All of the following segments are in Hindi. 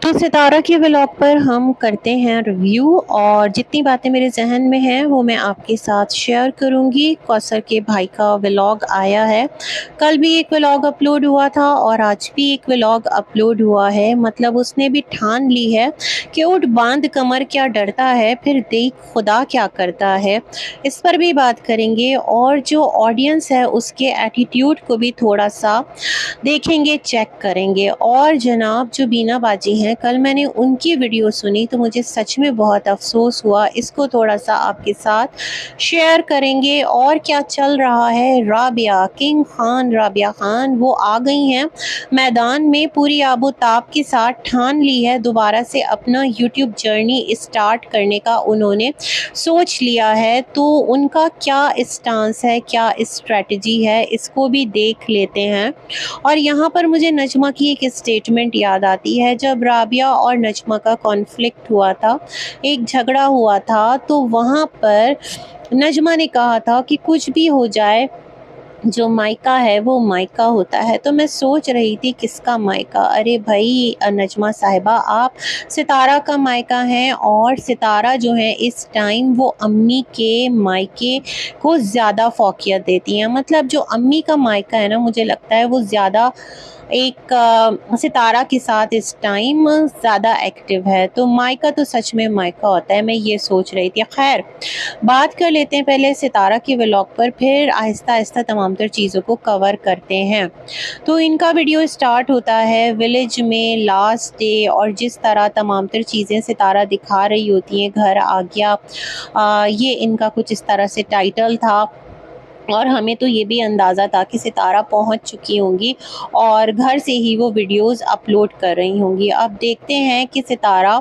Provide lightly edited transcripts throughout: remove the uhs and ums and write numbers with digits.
तो सितारा के व्लॉग पर हम करते हैं रिव्यू और जितनी बातें मेरे जहन में हैं वो मैं आपके साथ शेयर करूंगी। कौसर के भाई का व्लॉग आया है, कल भी एक व्लॉग अपलोड हुआ था और आज भी एक व्लॉग अपलोड हुआ है। मतलब उसने भी ठान ली है कि उठ बांध कमर क्या डरता है, फिर देख खुदा क्या करता है। इस पर भी बात करेंगे और जो ऑडियंस है उसके एटीट्यूड को भी थोड़ा सा देखेंगे, चेक करेंगे। और जनाब जो बीना बाजी हैं, कल मैंने उनकी वीडियो सुनी तो मुझे सच में बहुत अफसोस हुआ। इसको थोड़ा सा आपके साथ शेयर करेंगे। और क्या चल रहा है, राबिया किंग खान, राबिया खान वो आ गई हैं मैदान में, पूरी आबोताब के साथ ठान ली है दोबारा से अपना यूट्यूब जर्नी स्टार्ट करने का उन्होंने सोच लिया है। तो उनका क्या स्टांस है, क्या स्ट्रेटजी है, इसको भी देख लेते हैं। और यहाँ पर मुझे नजमा की एक स्टेटमेंट याद आती है, जब राबिया और नजमा का कॉन्फ्लिक्ट हुआ था, एक झगड़ा हुआ था, तो वहाँ पर नजमा ने कहा था कि कुछ भी हो जाए, जो मायका है वो मायका होता है। तो मैं सोच रही थी किसका मायका। अरे भाई नजमा साहिबा, आप सितारा का मायका हैं और सितारा जो है इस टाइम वो अम्मी के मायके को ज़्यादा फोकियत देती हैं। मतलब जो अम्मी का मायका है ना, मुझे लगता है वो ज़्यादा एक सितारा के साथ इस टाइम ज़्यादा एक्टिव है। तो मायका तो सच में मायका होता है, मैं ये सोच रही थी। खैर, बात कर लेते हैं पहले सितारा के व्लॉग पर, फिर आहिस्ता आहिस्ता तमाम तर चीज़ों को कवर करते हैं। तो इनका वीडियो स्टार्ट होता है विलेज में लास्ट डे, और जिस तरह तमाम तर चीज़ें सितारा दिखा रही होती हैं, घर आ गया, ये इनका कुछ इस तरह से टाइटल था। और हमें तो ये भी अंदाज़ा था कि सितारा पहुंच चुकी होंगी और घर से ही वो वीडियोस अपलोड कर रही होंगी। अब देखते हैं कि सितारा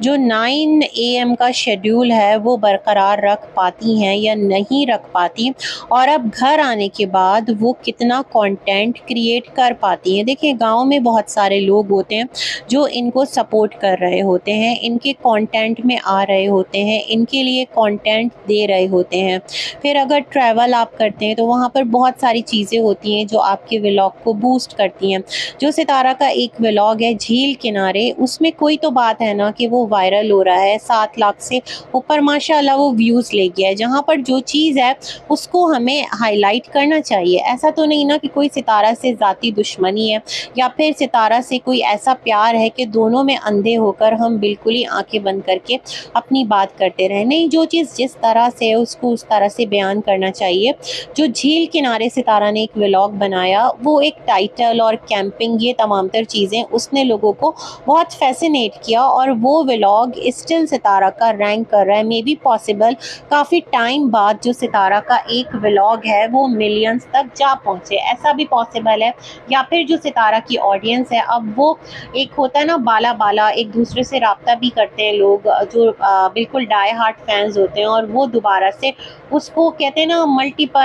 जो 9 AM का शेड्यूल है वो बरकरार रख पाती हैं या नहीं रख पाती, और अब घर आने के बाद वो कितना कंटेंट क्रिएट कर पाती हैं। देखिए, गांव में बहुत सारे लोग होते हैं जो इनको सपोर्ट कर रहे होते हैं, इनके कंटेंट में आ रहे होते हैं, इनके लिए कंटेंट दे रहे होते हैं। फिर अगर ट्रैवल आप करते हैं तो वहाँ पर बहुत सारी चीज़ें होती हैं जो आपके व्लॉग को बूस्ट करती हैं। जो सितारा का एक व्लॉग है झील किनारे, उसमें कोई तो बात है ना कि वो वायरल हो रहा है, 7 लाख से ऊपर माशाल्लाह वो व्यूज़ ले गया है। जहाँ पर जो चीज़ है उसको हमें हाईलाइट करना चाहिए। ऐसा तो नहीं ना कि कोई सितारा से ज़ाती दुश्मनी है या फिर सितारा से कोई ऐसा प्यार है कि दोनों में अंधे होकर हम बिल्कुल ही आंखें बंद करके अपनी बात करते रहें। नहीं, जो चीज़ जिस तरह से है उसको उस तरह से बयान करना चाहिए। जो झील किनारे सितारा ने एक व्लॉग बनाया, वो एक टाइटल और कैंपिंग, ये तमाम तर चीज़ें उसने लोगों को बहुत फैसिनेट किया, और वो व्लॉग स्टिल सितारा का रैंक कर रहा है। मे बी पॉसिबल काफ़ी टाइम बाद जो सितारा का एक व्लॉग है वो मिलियंस तक जा पहुँचे, ऐसा भी पॉसिबल है। या फिर जो सितारा की ऑडियंस है, अब वो एक होता है ना बाला बाला, एक दूसरे से रब्ता भी करते हैं लोग जो बिल्कुल डाई हार्ट फैंस होते हैं, और वो दोबारा से उसको कहते हैं ना मल्टीपल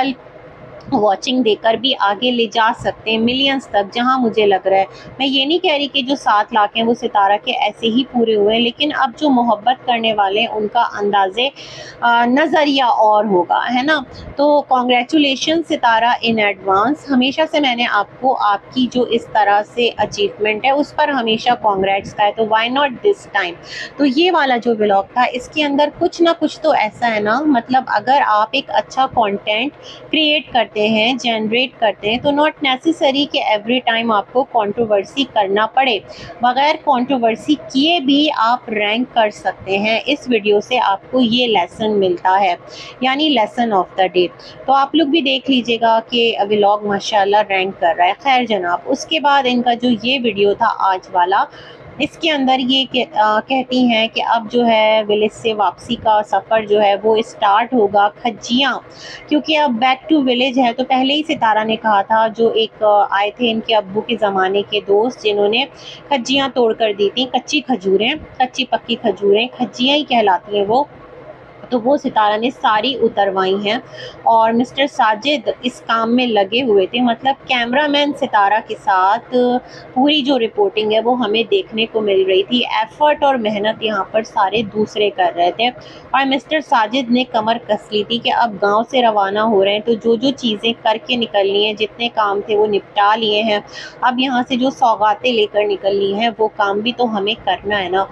वॉचिंग देकर भी आगे ले जा सकते हैं मिलियंस तक, जहां मुझे लग रहा है। मैं ये नहीं कह रही कि जो 7 लाख हैं वो सितारा के ऐसे ही पूरे हुए हैं, लेकिन अब जो मोहब्बत करने वाले हैं उनका अंदाजे नज़रिया और होगा, है ना। तो कॉन्ग्रेचुलेशन सितारा इन एडवांस। हमेशा से मैंने आपको आपकी जो इस तरह से अचीवमेंट है उस पर हमेशा कॉन्ग्रेट्स का है, तो वाई नॉट दिस टाइम। तो ये वाला जो व्लॉग था, इसके अंदर कुछ ना कुछ तो ऐसा है ना, मतलब अगर आप एक अच्छा कंटेंट क्रिएट करते हैं, जनरेट करते हैं, तो नॉट नेसेसरी कि एवरी टाइम आपको कंट्रोवर्सी करना पड़े। बगैर कंट्रोवर्सी किए भी आप रैंक कर सकते हैं। इस वीडियो से आपको ये लेसन मिलता है, यानी लेसन ऑफ द डे। तो आप लोग भी देख लीजिएगा कि व्लॉग माशाल्लाह रैंक कर रहा है। खैर जनाब, उसके बाद इनका जो ये वीडियो था आज वाला, इसके अंदर ये कहती हैं कि अब जो है विलेज से वापसी का सफ़र जो है वो स्टार्ट होगा, खज्जियाँ, क्योंकि अब बैक टू विलेज है। तो पहले ही सितारा ने कहा था, जो एक आए थे इनके अब्बू के ज़माने के दोस्त जिन्होंने खज्जियाँ तोड़ कर दी थी, कच्ची खजूरें, कच्ची पक्की खजूरें, खज्जियाँ ही कहलाती हैं वो। तो वो सितारा ने सारी उतरवाई हैं और मिस्टर साजिद इस काम में लगे हुए थे। मतलब कैमरामैन सितारा के साथ पूरी जो रिपोर्टिंग है वो हमें देखने को मिल रही थी। एफर्ट और मेहनत यहाँ पर सारे दूसरे कर रहे थे और मिस्टर साजिद ने कमर कस ली थी कि अब गांव से रवाना हो रहे हैं तो जो जो चीज़ें करके निकलनी है, जितने काम थे वो निपटा लिए हैं, अब यहाँ से जो सौगातें लेकर निकलनी है वो काम भी तो हमें करना है ना।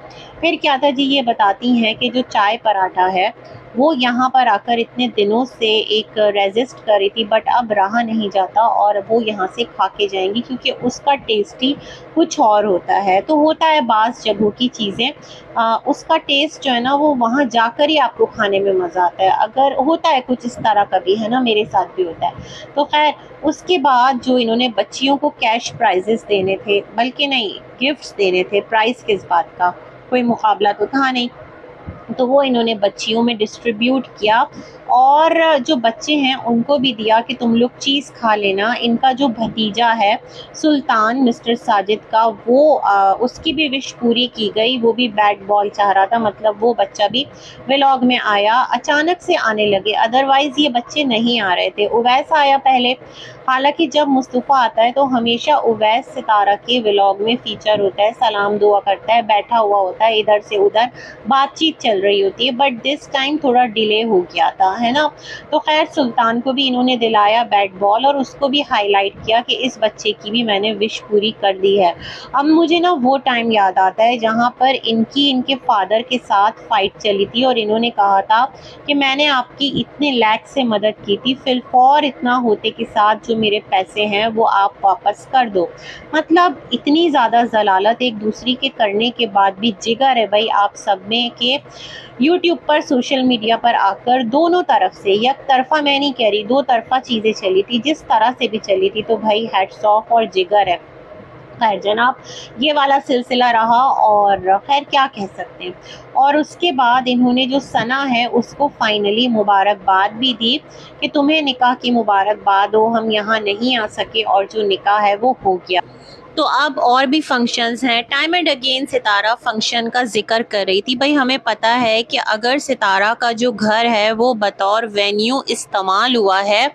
फिर क्या था जी, ये बताती हैं कि जो चाय पराठा है वो यहाँ पर आकर इतने दिनों से एक रेजिस्ट कर रही थी, बट अब रहा नहीं जाता और वो यहाँ से खा के जाएंगी क्योंकि उसका टेस्ट ही कुछ और होता है। तो होता है बाज़ जगहों की चीज़ें, उसका टेस्ट जो है ना वो वहाँ जाकर ही आपको खाने में मज़ा आता है। अगर होता है कुछ इस तरह का भी है ना, मेरे साथ भी होता है। तो खैर उसके बाद जो इन्होंने बच्चियों को कैश प्राइजेस देने थे, बल्कि नहीं गिफ्ट्स देने थे, प्राइस किस बात का, कोई मुकाबला तो था नहीं, तो वो इन्होंने बच्चियों में डिस्ट्रीब्यूट किया और जो बच्चे हैं उनको भी दिया कि तुम लोग चीज़ खा लेना। इनका जो भतीजा है सुल्तान मिस्टर साजिद का, वो उसकी भी विश पूरी की गई। वो भी बैट बॉल चाह रहा था, मतलब वो बच्चा भी व्लॉग में आया, अचानक से आने लगे, अदरवाइज़ ये बच्चे नहीं आ रहे थे। उवैस आया पहले, हालांकि जब मुस्तफ़ा आता है तो हमेशा उवैस सितारा के व्लॉग में फ़ीचर होता है, सलाम दुआ करता है, बैठा हुआ होता है, इधर से उधर बातचीत चल रही होती है, बट दिस टाइम थोड़ा डिले हो गया था, है ना। तो खैर सुल्तान को भी इन्होंने दिलाया बैट बॉल और उसको भी हाईलाइट किया कि इस बच्चे की भी मैंने विश पूरी कर दी है। अब मुझे ना वो टाइम याद आता है जहाँ पर इनके फादर के साथ फाइट चली थी और इन्होंने कहा था कि मैंने आपकी इतने लैख से मदद की थी, फिलफौर इतना होते के साथ जो मेरे पैसे हैं वो आप वापस कर दो। मतलब इतनी ज़्यादा जलालत एक दूसरी के करने के बाद भी जिगर है भाई आप सब में कि यूट्यूब पर, सोशल मीडिया पर आकर दोनों तरफ से, एक तरफा मैं नहीं कह रही, दो तरफा चीज़ें चली थी, जिस तरह से भी चली थी, तो भाई हैट्स ऑफ और जिगर है। खैर जनाब, ये वाला सिलसिला रहा और खैर क्या कह सकते हैं। और उसके बाद इन्होंने जो सना है उसको फाइनली मुबारकबाद भी दी कि तुम्हें निकाह की मुबारकबाद हो, हम यहाँ नहीं आ सके और जो निकाह है वो हो गया। तो अब और भी फंक्शंस हैं। Time and again Sitara function का जिक्र कर रही थी। भाई हमें पता है कि अगर सितारा का जो घर है वो बतौर वेन्यू इस्तेमाल हुआ है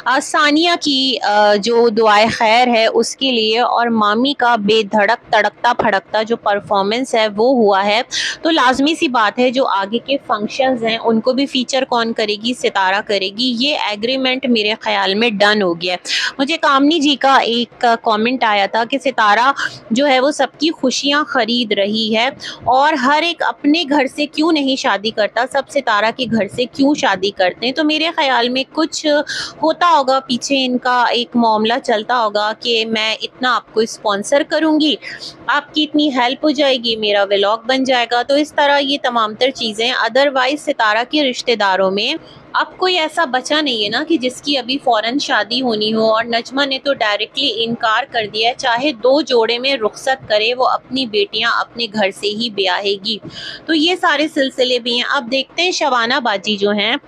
सानिया की जो दुआए खैर है उसके लिए, और मामी का बेधड़क तड़कता फड़कता जो परफॉर्मेंस है वो हुआ है, तो लाजमी सी बात है जो आगे के फंक्शंस हैं उनको भी फीचर कौन करेगी, सितारा करेगी। ये एग्रीमेंट मेरे ख्याल में डन हो गया। मुझे कामनी जी का एक कमेंट आया था कि सितारा जो है वो सबकी खुशियां खरीद रही है और हर एक अपने घर से क्यों नहीं शादी करता, सब सितारा के घर से क्यों शादी करते हैं। तो मेरे ख्याल में कुछ होता होगा पीछे, इनका एक मामला चलता होगा कि मैं इतना आपको स्पॉन्सर करूंगी, आपकी इतनी हेल्प हो जाएगी, मेरा व्लॉग बन जाएगा। तो इस तरह ये तमाम तर चीज़ें। अदरवाइज सितारा के रिश्तेदारों में अब कोई ऐसा बचा नहीं है ना कि जिसकी अभी फ़ौरन शादी होनी हो, और नजमा ने तो डायरेक्टली इनकार कर दिया है, चाहे 2 जोड़े में रुखसत करे वो अपनी बेटियां अपने घर से ही ब्याहेगी। तो ये सारे सिलसिले भी हैं। अब देखते हैं शबाना बाजी जो हैं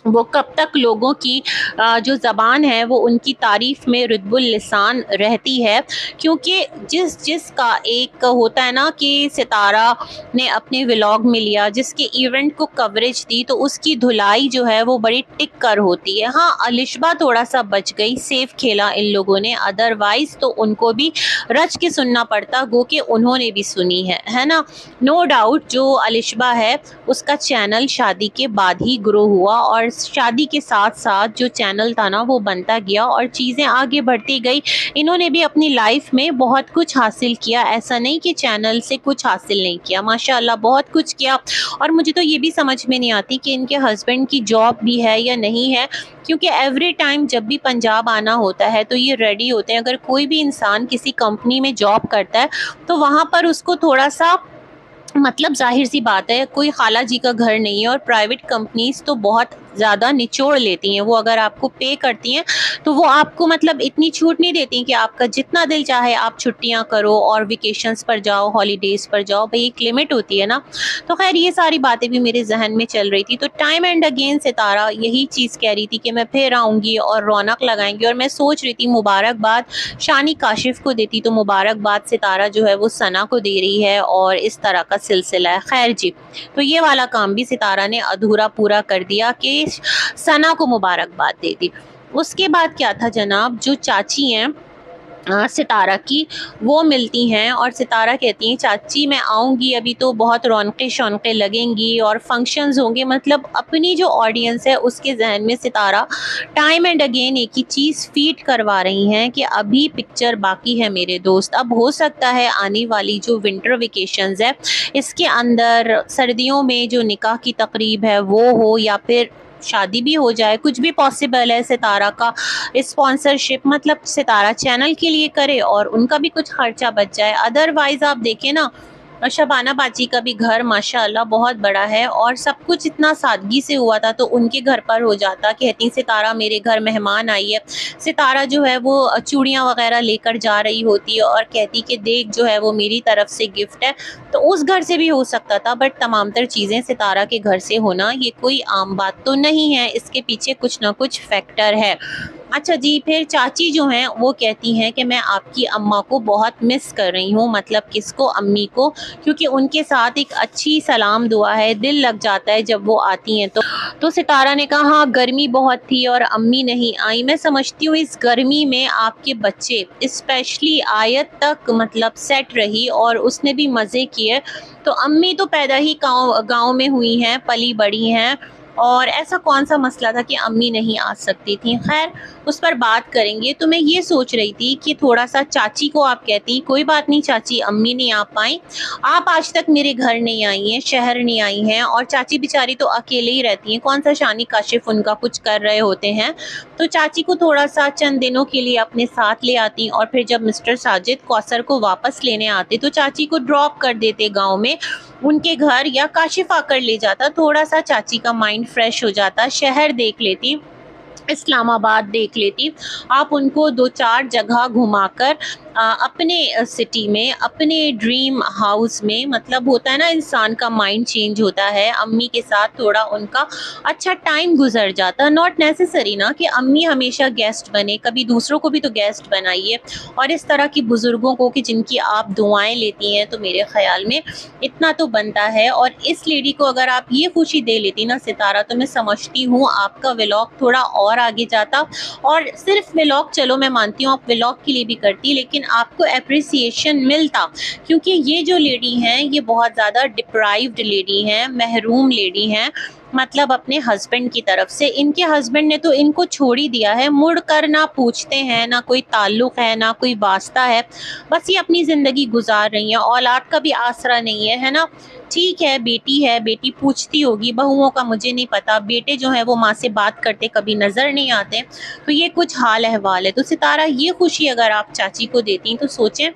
वो कब तक लोगों की जो ज़बान है वो उनकी तारीफ़ में रुतबुल लिसान रहती है, क्योंकि जिसका एक होता है ना कि सितारा ने अपने व्लॉग में लिया, जिसके इवेंट को कवरेज दी, तो उसकी धुलाई जो है वो बड़ी टिक कर होती है। हाँ अलिशबा थोड़ा सा बच गई, सेफ खेला इन लोगों ने, अदरवाइज़ तो उनको भी रच के सुनना पड़ता, गो कि उन्होंने भी सुनी है ना। नो डाउट जो अलिशबा है उसका चैनल शादी के बाद ही ग्रो हुआ और शादी के साथ साथ जो चैनल था ना वो बनता गया और चीज़ें आगे बढ़ती गई। इन्होंने भी अपनी लाइफ में बहुत कुछ हासिल किया, ऐसा नहीं कि चैनल से कुछ हासिल नहीं किया, माशाल्लाह बहुत कुछ किया। और मुझे तो ये भी समझ में नहीं आती कि इनके हस्बैंड की जॉब भी है या नहीं है, क्योंकि एवरी टाइम जब भी पंजाब आना होता है तो ये रेडी होते हैं। अगर कोई भी इंसान किसी कंपनी में जॉब करता है तो वहाँ पर उसको थोड़ा सा, मतलब जाहिर सी बात है कोई खाला जी का घर नहीं है और प्राइवेट कंपनीज तो बहुत ज़्यादा निचोड़ लेती हैं। वो अगर आपको पे करती हैं तो वो आपको मतलब इतनी छूट नहीं देती कि आपका जितना दिल चाहे आप छुट्टियाँ करो और वेकेशंस पर जाओ, हॉलीडेज़ पर जाओ, भई एक लिमिट होती है ना। तो ख़ैर ये सारी बातें भी मेरे ज़हन में चल रही थी। तो टाइम एंड अगेन सितारा यही चीज़ कह रही थी कि मैं फिर आऊँगी और रौनक लगाएँगी, और मैं सोच रही थी मुबारकबाद शानी काशिफ़ को देती तो मुबारकबाद सितारा जो है वो सना को दे रही है, और इस तरह का सिलसिला है। ख़ैर जी, तो ये वाला काम भी सितारा ने अधूरा पूरा कर दिया कि सना को मुबारकबाद दे दी। उसके बाद क्या था जनाब, जो चाची हैं सितारा की, वो मिलती हैं और सितारा कहती हैं चाची मैं आऊँगी, अभी तो बहुत रौनकें-शौनकें लगेंगी और फंक्शंस होंगे। मतलब अपनी जो ऑडियंस है उसके ज़हन में सितारा टाइम एंड अगेन एक ही चीज़ फ़ीड करवा रही हैं कि अभी पिक्चर बाकी है मेरे दोस्त। अब हो सकता है आने वाली जो विंटर वेकेशंस है इसके अंदर सर्दियों में जो निकाह की तकरीब है वो हो, या फिर शादी भी हो जाए, कुछ भी पॉसिबल है। सितारा का स्पॉन्सरशिप मतलब सितारा चैनल के लिए करे और उनका भी कुछ खर्चा बच जाए। अदरवाइज़ आप देखें ना, शबाना बाची का भी घर माशाअल्लाह बहुत बड़ा है और सब कुछ इतना सादगी से हुआ था, तो उनके घर पर हो जाता। कहती सितारा मेरे घर मेहमान आई है, सितारा जो है वो चूड़ियाँ वगैरह लेकर जा रही होती है और कहती कि देख जो है वो मेरी तरफ से गिफ्ट है। तो उस घर से भी हो सकता था, बट तमाम तर चीज़ें सितारा के घर से होना ये कोई आम बात तो नहीं है, इसके पीछे कुछ ना कुछ फैक्टर है। अच्छा जी, फिर चाची जो हैं वो कहती हैं कि मैं आपकी अम्मा को बहुत मिस कर रही हूँ, मतलब किसको, अम्मी को, क्योंकि उनके साथ एक अच्छी सलाम दुआ है, दिल लग जाता है जब वो आती हैं। तो सितारा ने कहा हाँ गर्मी बहुत थी और अम्मी नहीं आई, मैं समझती हूँ इस गर्मी में आपके बच्चे स्पेशली आयत तक मतलब सेट रही और उसने भी मज़े किए। तो अम्मी तो पैदा ही गाँव में हुई हैं, पली बड़ी हैं, और ऐसा कौन सा मसला था कि अम्मी नहीं आ सकती थी। खैर उस पर बात करेंगे। तो मैं ये सोच रही थी कि थोड़ा सा चाची को आप कहती कोई बात नहीं चाची, अम्मी नहीं आ पाई, आप आज तक मेरे घर नहीं आई हैं, शहर नहीं आई हैं, और चाची बेचारी तो अकेले ही रहती हैं, कौन सा शानी काशिफ उनका कुछ कर रहे होते हैं। तो चाची को थोड़ा सा चंद दिनों के लिए अपने साथ ले आती और फिर जब मिस्टर साजिद कौसर को वापस लेने आते तो चाची को ड्रॉप कर देते गाँव में उनके घर, या काशिफ आकर ले जाता, थोड़ा सा चाची का माइंड फ्रेश हो जाता, शहर देख लेती, इस्लामाबाद देख लेती। आप उनको 2-4 जगह घुमाकर अपने सिटी में, अपने ड्रीम हाउस में, मतलब होता है ना इंसान का माइंड चेंज होता है, अम्मी के साथ थोड़ा उनका अच्छा टाइम गुजर जाता। नॉट नेसेसरी ना कि अम्मी हमेशा गेस्ट बने, कभी दूसरों को भी तो गेस्ट बनाइए, और इस तरह की बुज़ुर्गों को कि जिनकी आप दुआएं लेती हैं, तो मेरे ख़्याल में इतना तो बनता है। और इस लेडी को अगर आप ये खुशी दे लेती ना सितारा, तो मैं समझती हूँ आपका व्लॉग थोड़ा और आगे जाता। और सिर्फ व्लॉग, चलो मैं मानती हूँ आप व्लॉग के लिए भी करती, लेकिन आपको एप्रिसिएशन मिलता, क्योंकि ये जो लेडी हैं ये बहुत ज़्यादा डिप्राइव्ड लेडी हैं, महरूम लेडी हैं, मतलब अपने हस्बैंड की तरफ से। इनके हस्बैंड ने तो इनको छोड़ ही दिया है, मुड़ कर ना पूछते हैं, ना कोई ताल्लुक़ है, ना कोई वास्ता है, बस ये अपनी ज़िंदगी गुजार रही हैं, औलाद का भी आसरा नहीं है ना। ठीक है बेटी पूछती होगी, बहुओं का मुझे नहीं पता, बेटे जो हैं वो माँ से बात करते कभी नज़र नहीं आते। तो ये कुछ हाल अहवाल है। तो सितारा ये खुशी अगर आप चाची को देती तो सोचें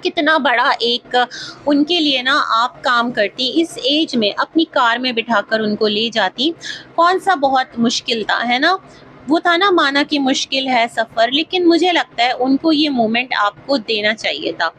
कितना बड़ा एक उनके लिए ना आप काम करती, इस एज में अपनी कार में बिठाकर उनको ले जाती, कौन सा बहुत मुश्किल था, है ना। वो था ना, माना कि मुश्किल है सफ़र, लेकिन मुझे लगता है उनको ये मोमेंट आपको देना चाहिए था।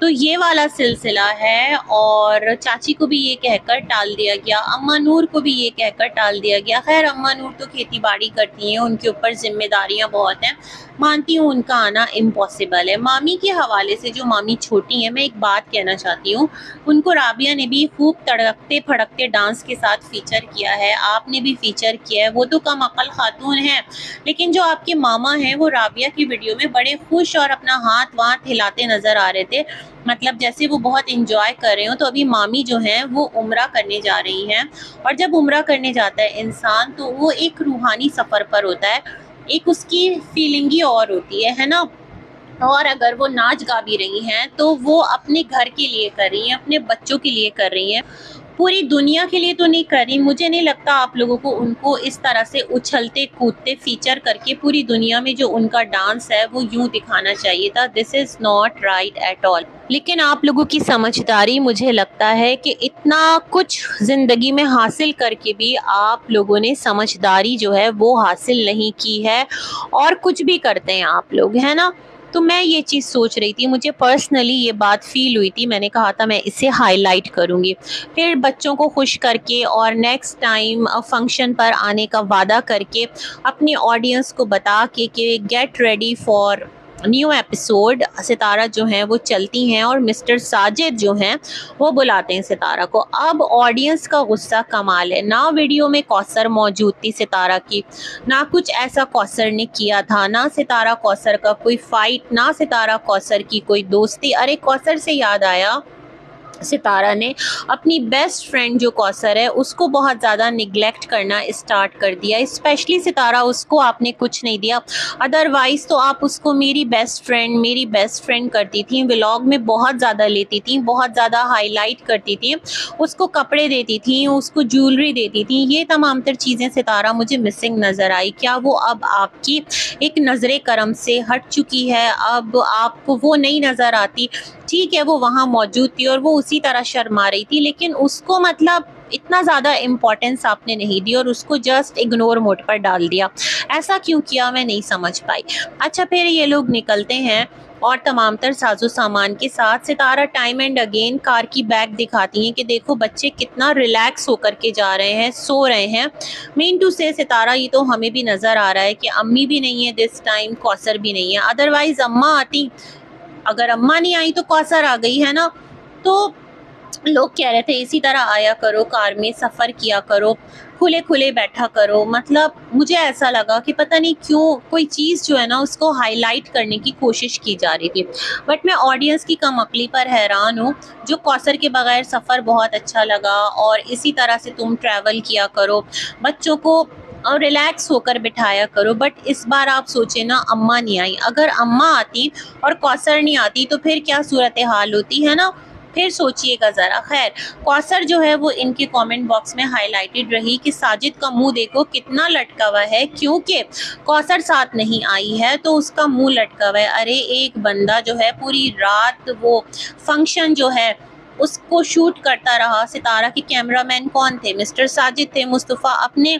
तो ये वाला सिलसिला है, और चाची को भी ये कहकर टाल दिया गया, अम्मा नूर को भी ये कहकर टाल दिया गया। खैर अम्मा नूर तो खेती बाड़ी करती हैं, उनके ऊपर जिम्मेदारियां बहुत हैं, मानती हूँ उनका आना इम्पॉसिबल है। मामी के हवाले से, जो मामी छोटी हैं, मैं एक बात कहना चाहती हूँ, उनको राबिया ने भी खूब तड़कते फड़कते डांस के साथ फीचर किया है, आपने भी फीचर किया है, वो तो कम अकल खातून हैं, लेकिन जो आपके मामा हैं वो राबिया की वीडियो में बड़े खुश और अपना हाथ वाथ हिलाते नज़र आ रहे थे, मतलब जैसे वो बहुत इंजॉय कर रहे हो। तो अभी मामी जो हैं वो उम्रा करने जा रही हैं, और जब उम्रा करने जाता है इंसान तो वो एक रूहानी सफ़र पर होता है, एक उसकी फीलिंग ही और होती है ना। और अगर वो नाच गा भी रही हैं तो वो अपने घर के लिए कर रही हैं, अपने बच्चों के लिए कर रही हैं, पूरी दुनिया के लिए तो नहीं कर रही। मुझे नहीं लगता आप लोगों को उनको इस तरह से उछलते कूदते फीचर करके पूरी दुनिया में जो उनका डांस है वो यूं दिखाना चाहिए था। This is not right at all. लेकिन आप लोगों की समझदारी मुझे लगता है कि इतना कुछ ज़िंदगी में हासिल करके भी आप लोगों ने समझदारी जो है वो हासिल नहीं की है, और कुछ भी करते हैं आप लोग, है ना? तो मैं ये चीज़ सोच रही थी, मुझे पर्सनली ये बात फ़ील हुई थी, मैंने कहा था मैं इसे हाइलाइट करूँगी। फिर बच्चों को खुश करके और नेक्स्ट टाइम फंक्शन पर आने का वादा करके अपनी ऑडियंस को बता के कि get ready for new episode, सितारा जो हैं वो चलती हैं और मिस्टर साजिद जो हैं वो बुलाते हैं सितारा को। अब ऑडियंस का गुस्सा कमाल है, ना वीडियो में कौसर मौजूद थी सितारा की, ना कुछ ऐसा कौसर ने किया था, ना सितारा कौसर का कोई फाइट, ना सितारा कौसर की कोई दोस्ती। अरे कौसर से याद आया, सितारा ने अपनी बेस्ट फ्रेंड जो कौसर है उसको बहुत ज़्यादा निगलेक्ट करना स्टार्ट कर दिया। स्पेशली सितारा, उसको आपने कुछ नहीं दिया, अदरवाइज़ तो आप उसको मेरी बेस्ट फ्रेंड करती थी, व्लॉग में बहुत ज़्यादा लेती थी, बहुत ज़्यादा हाईलाइट करती थी, उसको कपड़े देती थी, उसको ज्वेलरी देती थी। ये तमाम तर चीज़ें सितारा मुझे मिसिंग नज़र आई। क्या वो अब आपकी एक नज़र करम से हट चुकी है? अब आपको वो नहीं नज़र आती? ठीक है, वो वहाँ मौजूद थी और वो उसी तरह शर्मा रही थी, लेकिन उसको मतलब इतना ज़्यादा इम्पोर्टेंस आपने नहीं दी और उसको जस्ट इग्नोर मोड पर डाल दिया। ऐसा क्यों किया मैं नहीं समझ पाई। अच्छा, फिर ये लोग निकलते हैं और तमाम तर साजो सामान के साथ सितारा टाइम एंड अगेन कार की बैग दिखाती हैं कि देखो बच्चे कितना रिलैक्स होकर के जा रहे हैं, सो रहे हैं। मीन टू से सितारा, ये तो हमें भी नज़र आ रहा है कि अम्मी भी नहीं है दिस टाइम, कौसर भी नहीं है, अदरवाइज़ अम्मा आती, अगर अम्मा नहीं आई तो कौसर आ गई, है ना? तो लोग कह रहे थे इसी तरह आया करो, कार में सफ़र किया करो, खुले खुले बैठा करो। मतलब मुझे ऐसा लगा कि पता नहीं क्यों कोई चीज़ जो है ना उसको हाईलाइट करने की कोशिश की जा रही थी। बट मैं ऑडियंस की कमअक्ली पर हैरान हूँ, जो कौसर के बगैर सफ़र बहुत अच्छा लगा और इसी तरह से तुम ट्रैवल किया करो, बच्चों को और रिलैक्स होकर बिठाया करो। बट इस बार आप सोचे ना, अम्मा नहीं आई, अगर अम्मा आती और कौसर नहीं आती तो फिर क्या सूरत हाल होती, है ना? फिर सोचिएगा ज़रा। खैर, कौसर जो है वो इनके कमेंट बॉक्स में हाईलाइटेड रही कि साजिद का मुंह देखो कितना लटका हुआ है, क्योंकि कौसर साथ नहीं आई है तो उसका मुंह लटका हुआ है। अरे एक बंदा जो है पूरी रात वो फंक्शन जो है उसको शूट करता रहा। सितारा के कैमरामैन कौन थे? मिस्टर साजिद थे। मुस्तफ़ा अपने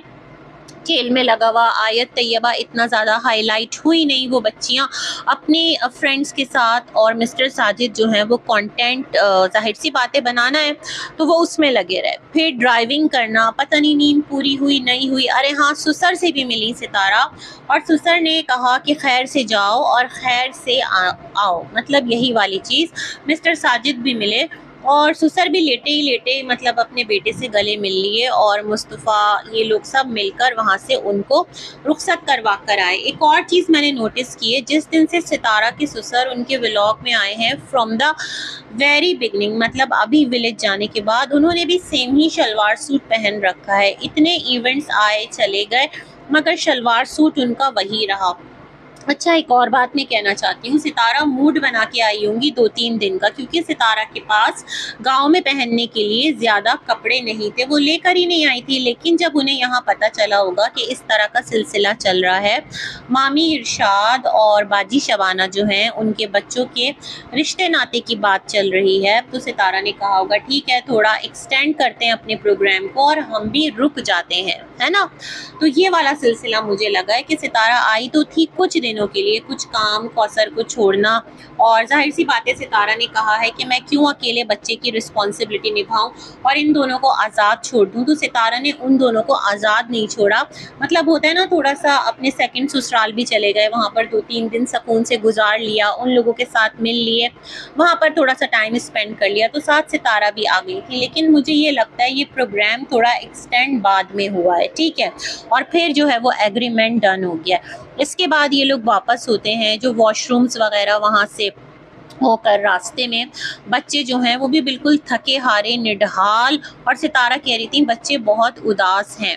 खेल में लगा हुआ, आयत तैयबा इतना ज़्यादा हाईलाइट हुई नहीं, वो बच्चियाँ अपने फ्रेंड्स के साथ, और मिस्टर साजिद जो हैं वो कंटेंट जाहिर सी बातें बनाना है तो वो उसमें लगे रहे। फिर ड्राइविंग करना, पता नहीं नींद पूरी हुई नहीं हुई। अरे हाँ, सुसर से भी मिली सितारा और सुसर ने कहा कि खैर से जाओ और खैर से आओ, मतलब यही वाली चीज़। मिस्टर साजिद भी मिले और सुसर भी लेटे ही लेटे मतलब अपने बेटे से गले मिल लिए, और मुस्तफ़ा ये लोग सब मिलकर वहाँ से उनको रुखसत करवा कर आए। एक और चीज़ मैंने नोटिस की है, जिस दिन से सितारा के ससुर उनके व्लॉग में आए हैं फ्रॉम द वेरी बिगनिंग, मतलब अभी विलेज जाने के बाद, उन्होंने भी सेम ही शलवार सूट पहन रखा है। इतने इवेंट्स आए चले गए मगर शलवार सूट उनका वही रहा। अच्छा, एक और बात मैं कहना चाहती हूँ, सितारा मूड बना के आई होंगी 2-3 दिन का, क्योंकि सितारा के पास गांव में पहनने के लिए ज़्यादा कपड़े नहीं थे, वो लेकर ही नहीं आई थी। लेकिन जब उन्हें यहाँ पता चला होगा कि इस तरह का सिलसिला चल रहा है, मामी इरशाद और बाजी शबाना जो हैं उनके बच्चों के रिश्ते नाते की बात चल रही है, तो सितारा ने कहा होगा ठीक है थोड़ा एक्सटेंड करते हैं अपने प्रोग्राम को और हम भी रुक जाते हैं, है ना? तो ये वाला सिलसिला मुझे लगा है कि सितारा आई तो थी कुछ दिनों के लिए, कुछ काम कौसर को छोड़ना, और जाहिर सी बातें सितारा ने कहा है कि मैं क्यों अकेले बच्चे की रिस्पॉन्सिबिलिटी निभाऊं और इन दोनों को आज़ाद छोड़ दूं। तो सितारा ने उन दोनों को आज़ाद नहीं छोड़ा, मतलब होता है ना थोड़ा सा अपने सेकंड ससुराल भी चले गए, वहाँ पर 2-3 दिन सुकून से गुजार लिया, उन लोगों के साथ मिल लिए, वहाँ पर थोड़ा सा टाइम स्पेंड कर लिया, तो साथ सितारा भी आ गई थी। लेकिन मुझे ये लगता है ये प्रोग्राम थोड़ा एक्सटेंड बाद में हुआ है, ठीक है, और फिर जो है वो एग्रीमेंट डन हो गया। इसके बाद ये लोग वापस होते हैं, जो वॉशरूम्स वगैरह वहाँ से होकर रास्ते में बच्चे जो हैं वो भी बिल्कुल थके हारे निढाल, और सितारा कह रही थी बच्चे बहुत उदास हैं।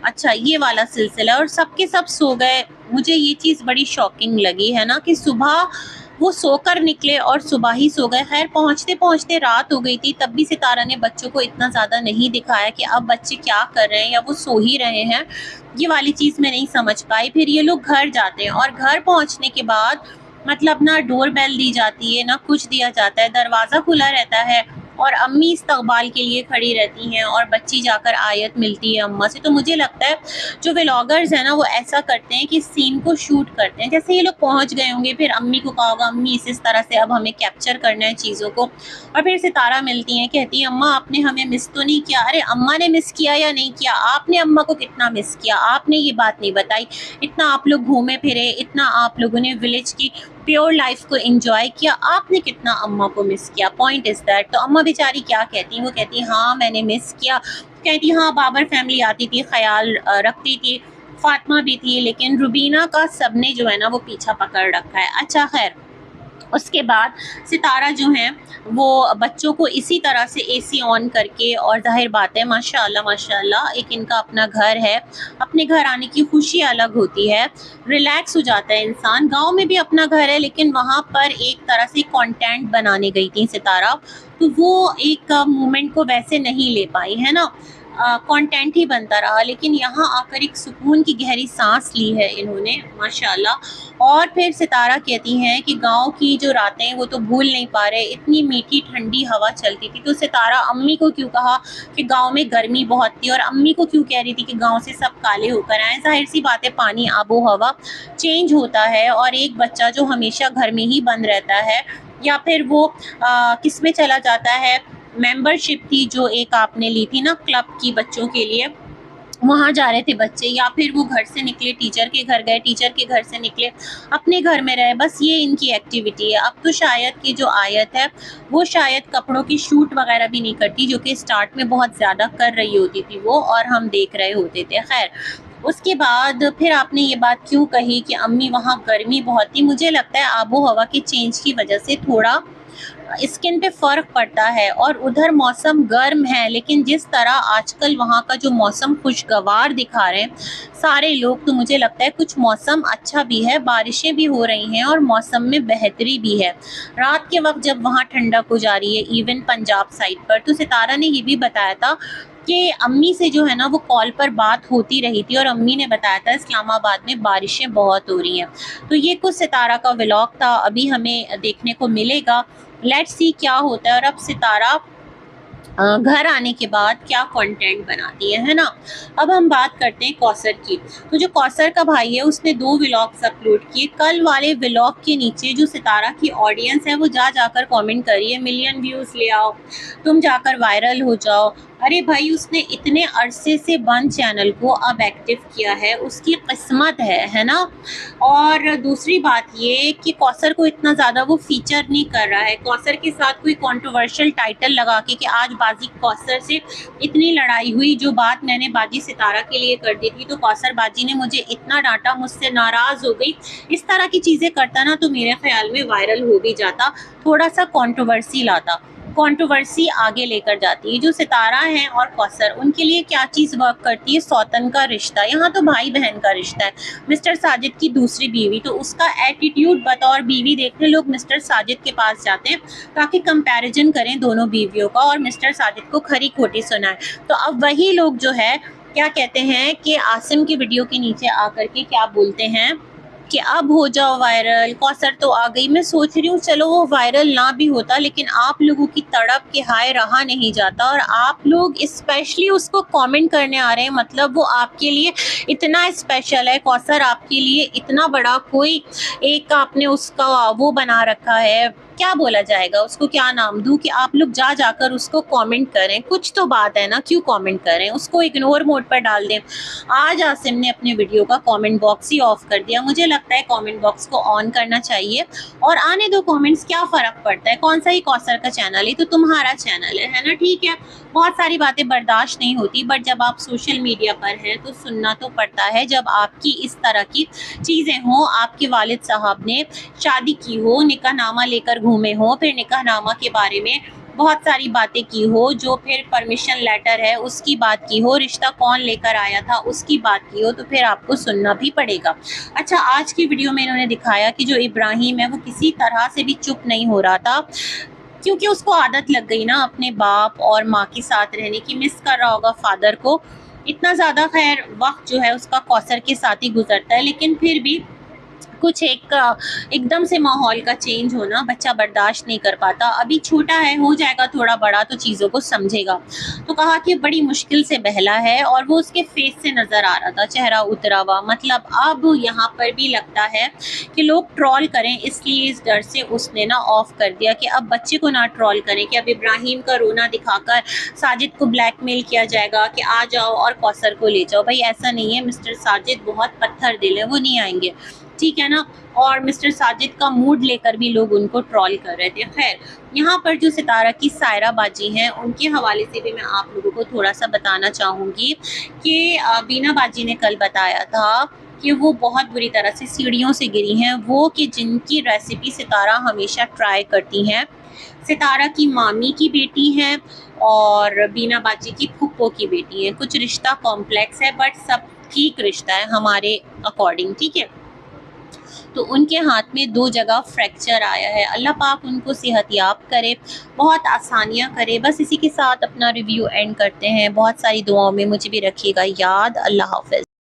अच्छा, ये वाला सिलसिला, और सबके सब सो गए। मुझे ये चीज़ बड़ी शॉकिंग लगी है ना कि सुबह वो सोकर निकले और सुबह ही सो गए। खैर, पहुँचते पहुँचते रात हो गई थी, तब भी सितारा ने बच्चों को इतना ज़्यादा नहीं दिखाया कि अब बच्चे क्या कर रहे हैं या वो सो ही रहे हैं। ये वाली चीज़ मैं नहीं समझ पाई। फिर ये लोग घर जाते हैं और घर पहुँचने के बाद मतलब ना डोर बेल दी जाती है, ना कुछ दिया जाता है, दरवाज़ा खुला रहता है और अम्मी इस्तकबाल के लिए खड़ी रहती हैं और बच्ची जाकर आयत मिलती है अम्मा से। तो मुझे लगता है जो व्लॉगर्स हैं ना वो ऐसा करते हैं कि सीन को शूट करते हैं। जैसे ये लोग पहुंच गए होंगे, फिर अम्मी को कहा होगा अम्मी इस तरह से अब हमें कैप्चर करना है चीज़ों को, और फिर सितारा मिलती हैं, कहती है अम्मा आपने हमें मिस तो नहीं किया। अरे अम्मा ने मिस किया या नहीं किया, आपने अम्मा को कितना मिस किया, आपने ये बात नहीं बताई। इतना आप लोग घूमे फिरे, इतना आप लोगों ने विलेज की प्योर लाइफ को एंजॉय किया, आपने कितना अम्मा को मिस किया। Point is that. तो अम्मा बेचारी क्या कहती, वो कहती हाँ मैंने मिस किया, कहती हाँ बाबर फैमिली आती थी, ख्याल रखती थी, फातिमा भी थी, लेकिन रुबीना का सबने जो है ना वो पीछा पकड़ रखा है। अच्छा खैर, उसके बाद सितारा जो हैं वो बच्चों को इसी तरह से एसी ऑन करके, और जाहिर बात है माशाल्लाह माशाल्लाह एक इनका अपना घर है, अपने घर आने की खुशी अलग होती है, रिलैक्स हो जाता है इंसान। गांव में भी अपना घर है, लेकिन वहाँ पर एक तरह से कंटेंट बनाने गई थी सितारा, तो वो एक मोमेंट को वैसे नहीं ले पाई है ना, कंटेंट ही बनता रहा। लेकिन यहाँ आकर एक सुकून की गहरी सांस ली है इन्होंने माशाल्लाह। और फिर सितारा कहती हैं कि गांव की जो रातें वो तो भूल नहीं पा रहे, इतनी मीठी ठंडी हवा चलती थी। तो सितारा अम्मी को क्यों कहा कि गांव में गर्मी बहुत थी, और अम्मी को क्यों कह रही थी कि गांव से सब काले होकर आए। जाहिर सी बात है, पानी आबो हवा चेंज होता है, और एक बच्चा जो हमेशा घर में ही बंद रहता है, या फिर वो किस में चला जाता है, मेंबरशिप थी जो एक आपने ली थी ना क्लब की बच्चों के लिए, वहाँ जा रहे थे बच्चे, या फिर वो घर से निकले टीचर के घर गए, टीचर के घर से निकले अपने घर में रहे, बस ये इनकी एक्टिविटी है। अब तो शायद की जो आयत है वो शायद कपड़ों की शूट वगैरह भी नहीं करती, जो कि स्टार्ट में बहुत ज़्यादा कर रही होती थी वो, और हम देख रहे होते थे। खैर, उसके बाद फिर आपने ये बात क्यों कही कि अम्मी वहाँ गर्मी बहुत थी। मुझे लगता है आबो हवा के चेंज की वजह से थोड़ा स्किन पे फ़र्क पड़ता है, और उधर मौसम गर्म है, लेकिन जिस तरह आजकल वहाँ का जो मौसम खुशगवार दिखा रहे हैं सारे लोग, तो मुझे लगता है कुछ मौसम अच्छा भी है, बारिशें भी हो रही हैं और मौसम में बेहतरी भी है। रात के वक्त जब वहाँ ठंडक हो जा रही है, इवन पंजाब साइड पर, तो सितारा ने ये भी बताया था कि अम्मी से जो है ना वो कॉल पर बात होती रही थी, और अम्मी ने बताया था इस्लामाबाद में बारिशें बहुत हो रही हैं। तो ये कुछ सितारा का व्लॉग था, अभी हमें देखने को मिलेगा, लेट्स सी क्या होता है। और अब सितारा घर आने के बाद क्या कंटेंट बनाती है ना। अब हम बात करते हैं कौसर की। तो जो कौसर का भाई है उसने 2 व्लॉग्स अपलोड किए। कल वाले व्लॉग के नीचे जो सितारा की ऑडियंस है वो जाकर कमेंट कर रही है, मिलियन व्यूज़ ले आओ, तुम जाकर वायरल हो जाओ। अरे भाई, उसने इतने अरसे से बंद चैनल को अब एक्टिव किया है, उसकी किस्मत है ना। और दूसरी बात ये कि कौसर को इतना ज़्यादा वो फीचर नहीं कर रहा है, कौसर के साथ कोई कंट्रोवर्शियल टाइटल लगा के कि आज बाजी कौसर से इतनी लड़ाई हुई, जो बात मैंने बाजी सितारा के लिए कर दी थी तो कौसर बाजी ने मुझे इतना डांटा, मुझसे नाराज़ हो गई। इस तरह की चीज़ें करता ना तो मेरे ख्याल में वायरल हो भी जाता, थोड़ा सा कंट्रोवर्सी लाता, कंट्रोवर्सी आगे लेकर जाती है। जो सितारा हैं और कौसर, उनके लिए क्या चीज़ वर्क करती है, सौतन का रिश्ता। यहाँ तो भाई बहन का रिश्ता है। मिस्टर साजिद की दूसरी बीवी, तो उसका एटीट्यूड बतौर बीवी देखने लोग मिस्टर साजिद के पास जाते हैं ताकि कंपैरिजन करें दोनों बीवियों का, और मिस्टर साजिद को खरी खोटी सुनाए। तो अब वही लोग जो है क्या कहते हैं कि आसिम की वीडियो के नीचे आकर के क्या बोलते हैं कि अब हो जाओ वायरल, कौसर तो आ गई। मैं सोच रही हूँ चलो वो वायरल ना भी होता, लेकिन आप लोगों की तड़प के हाय रहा नहीं जाता, और आप लोग स्पेशली उसको कमेंट करने आ रहे हैं, मतलब वो आपके लिए इतना स्पेशल है, कौसर आपके लिए इतना बड़ा कोई एक आपने उसका वो बना रखा है, क्या बोला जाएगा उसको, क्या नाम दूं, कि आप लोग जाकर उसको कमेंट करें। कुछ तो बात है ना, क्यों कमेंट करें, उसको इग्नोर मोड पर डाल दें। आज आसिम ने अपने वीडियो का कमेंट बॉक्स ही ऑफ कर दिया। मुझे लगता है कमेंट बॉक्स को ऑन करना चाहिए और आने दो कमेंट्स, क्या फ़र्क पड़ता है, कौन सा ही कौसर का चैनल है, तो तुम्हारा चैनल है ना, ठीक है। बहुत सारी बातें बर्दाश्त नहीं होती, बट जब आप सोशल मीडिया पर हैं तो सुनना तो पड़ता है। जब आपकी इस तरह की चीज़ें हों, आपके वालिद साहब ने शादी की हो, निकाहनामा लेकर घूमे हो, फिर निकाहनामा के बारे में बहुत सारी बातें की हो, जो फिर परमिशन लेटर है उसकी बात की हो, रिश्ता कौन लेकर आया था उसकी बात की हो, तो फिर आपको सुनना भी पड़ेगा। अच्छा, आज की वीडियो में इन्होंने दिखाया कि जो इब्राहिम है वो किसी तरह से भी चुप नहीं हो रहा था, क्योंकि उसको आदत लग गई ना अपने बाप और माँ के साथ रहने की, मिस कर रहा होगा फादर को। इतना ज़्यादा खैर वक्त जो है उसका कौसर के साथ ही गुजरता है, लेकिन फिर भी कुछ एकदम से माहौल का चेंज होना बच्चा बर्दाश्त नहीं कर पाता। अभी छोटा है, हो जाएगा थोड़ा बड़ा तो चीज़ों को समझेगा। तो कहा कि बड़ी मुश्किल से बहला है और वो उसके फेस से नज़र आ रहा था, चेहरा उतरा हुआ। मतलब अब यहाँ पर भी लगता है कि लोग ट्रोल करें, इसलिए इस डर से उसने ना ऑफ कर दिया कि अब बच्चे को ना ट्रोल करें, कि अब इब्राहिम का रोना दिखाकर साजिद को ब्लैकमेल किया जाएगा कि आ जाओ और कौसर को ले जाओ। भाई ऐसा नहीं है, मिस्टर साजिद बहुत पत्थर दिल है, वो नहीं आएंगे, ठीक है ना। और मिस्टर साजिद का मूड लेकर भी लोग उनको ट्रोल कर रहे थे। खैर, यहाँ पर जो सितारा की सायरा बाजी हैं उनके हवाले से भी मैं आप लोगों को थोड़ा सा बताना चाहूँगी कि बीना बाजी ने कल बताया था कि वो बहुत बुरी तरह से सीढ़ियों से गिरी हैं, वो कि जिनकी रेसिपी सितारा हमेशा ट्राई करती हैं। सितारा की मामी की बेटी हैं और बीना बाजी की फूफो की बेटी हैं। कुछ रिश्ता कॉम्प्लेक्स है बट सब ठीक रिश्ता है हमारे अकॉर्डिंग, ठीक है। तो उनके हाथ में 2 जगह फ्रैक्चर आया है। अल्लाह पाक उनको सेहतयाब करे, बहुत आसानियाँ करे। बस इसी के साथ अपना रिव्यू एंड करते हैं। बहुत सारी दुआओं में मुझे भी रखिएगा याद। अल्लाह हाफ़िज़।